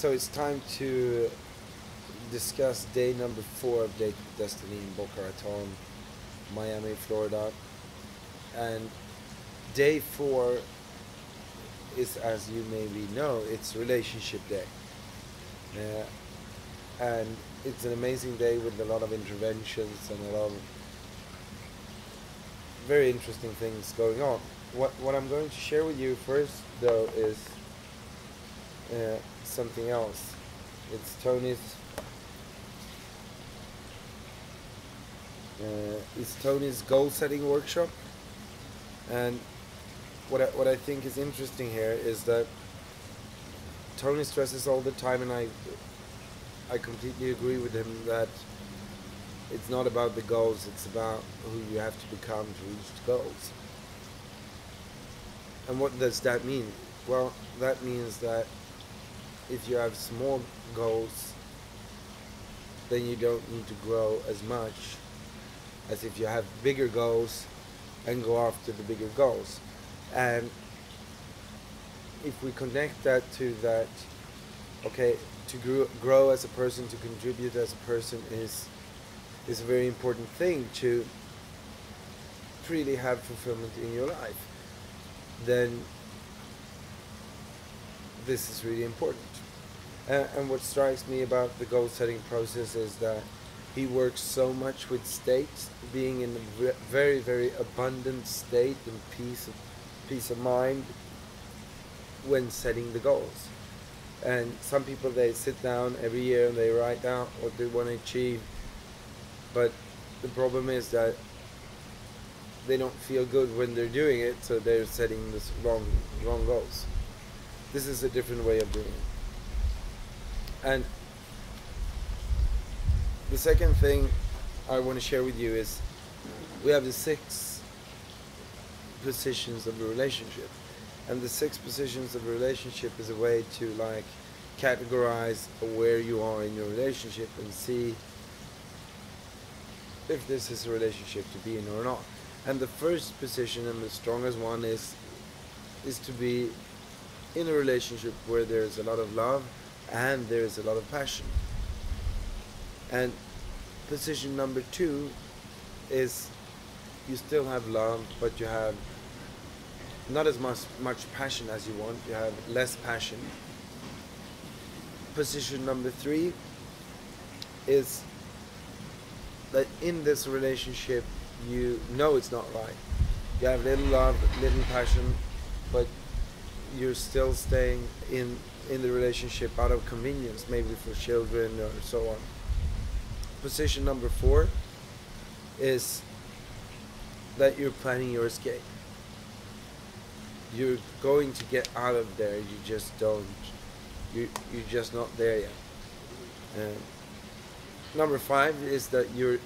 So it's time to discuss day number 4 of Date with Destiny in Boca Raton, Miami, Florida. And day 4 is, as you maybe know, it's relationship day. And it's an amazing day with a lot of interventions and a lot of very interesting things going on. What I'm going to share with you first, though, is something else. It's Tony's goal setting workshop, and what I think is interesting here is that Tony stresses all the time, and I completely agree with him, that it's not about the goals, it's about who you have to become to reach the goals. And what does that mean? Well, that means that if you have small goals, then you don't need to grow as much as if you have bigger goals and go after the bigger goals. And if we connect that to that, okay, to grow as a person, to contribute as a person is a very important thing to really have fulfillment in your life, then this is really important. And what strikes me about the goal setting process is that he works so much with states, being in a very, very abundant state and peace of mind when setting the goals. And some people, they sit down every year and they write down what they want to achieve, but the problem is that they don't feel good when they're doing it, so they're setting this wrong goals. This is a different way of doing it. And the second thing I want to share with you is we have the 6 positions of a relationship. And the 6 positions of a relationship is a way to like categorize where you are in your relationship and see if this is a relationship to be in or not. And the first position, and the strongest one, is to be in a relationship where there's a lot of love and there's a lot of passion. And position number 2 is you still have love, but you have not as much passion as you want. You have less passion. Position number 3 is that in this relationship you know it's not right. You have little love, little passion, but you're still staying in the relationship out of convenience, maybe for children or so on. Position number 4 is that you're planning your escape. You're going to get out of there, you just don't. You're just not there yet. Number 5 is that you're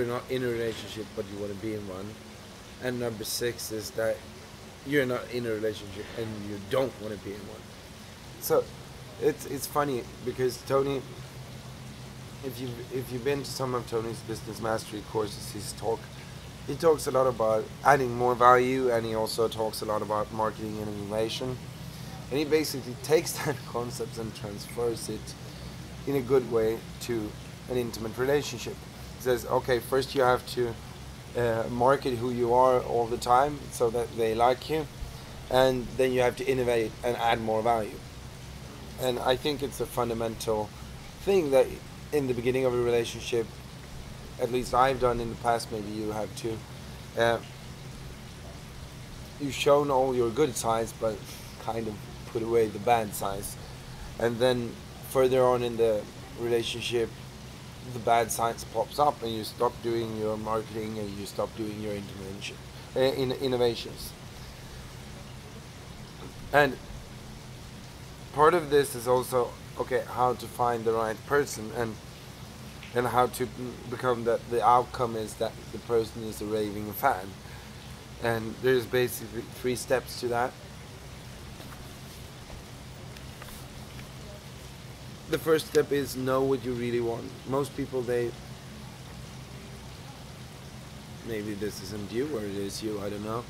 not in a relationship, but you want to be in one. And number 6 is that you're not in a relationship and you don't want to be in one. So it's funny because Tony, if you've been to some of Tony's business mastery courses, he talks a lot about adding more value, and he also talks a lot about marketing and innovation. And he basically takes that concept and transfers it in a good way to an intimate relationship. He says, okay, first you have to market who you are all the time so that they like you, and then you have to innovate and add more value. And I think it's a fundamental thing that in the beginning of a relationship, at least I've done in the past, maybe you have too, you've shown all your good sides but kind of put away the bad sides, and then further on in the relationship the bad sides pops up and you stop doing your marketing and you stop doing your innovations. And part of this is also, okay, how to find the right person, and how to become that the outcome is that the person is a raving fan. And there's basically 3 steps to that. The first step is know what you really want. Most people, maybe this isn't you or it is you, I don't know.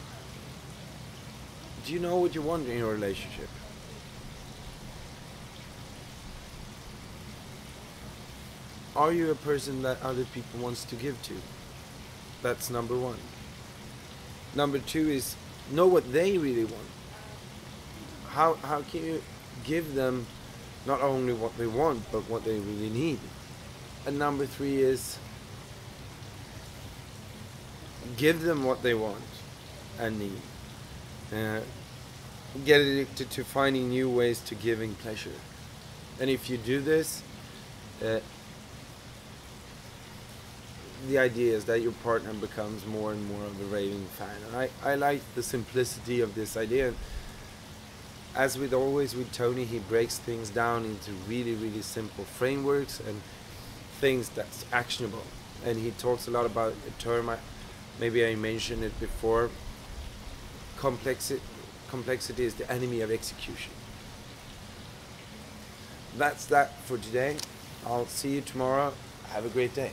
Do you know what you want in your relationship? Are you a person that other people wants to give to? That's number one. Number two is know what they really want. How can you give them not only what they want, but what they really need? And number three is give them what they want and need. Get addicted to finding new ways to giving pleasure. And if you do this, the idea is that your partner becomes more and more of a raving fan. And I like the simplicity of this idea. As with always with Tony, he breaks things down into really, really simple frameworks and things that's actionable. And he talks a lot about a term, maybe I mentioned it before, complexity is the enemy of execution. That's that for today. I'll see you tomorrow. Have a great day.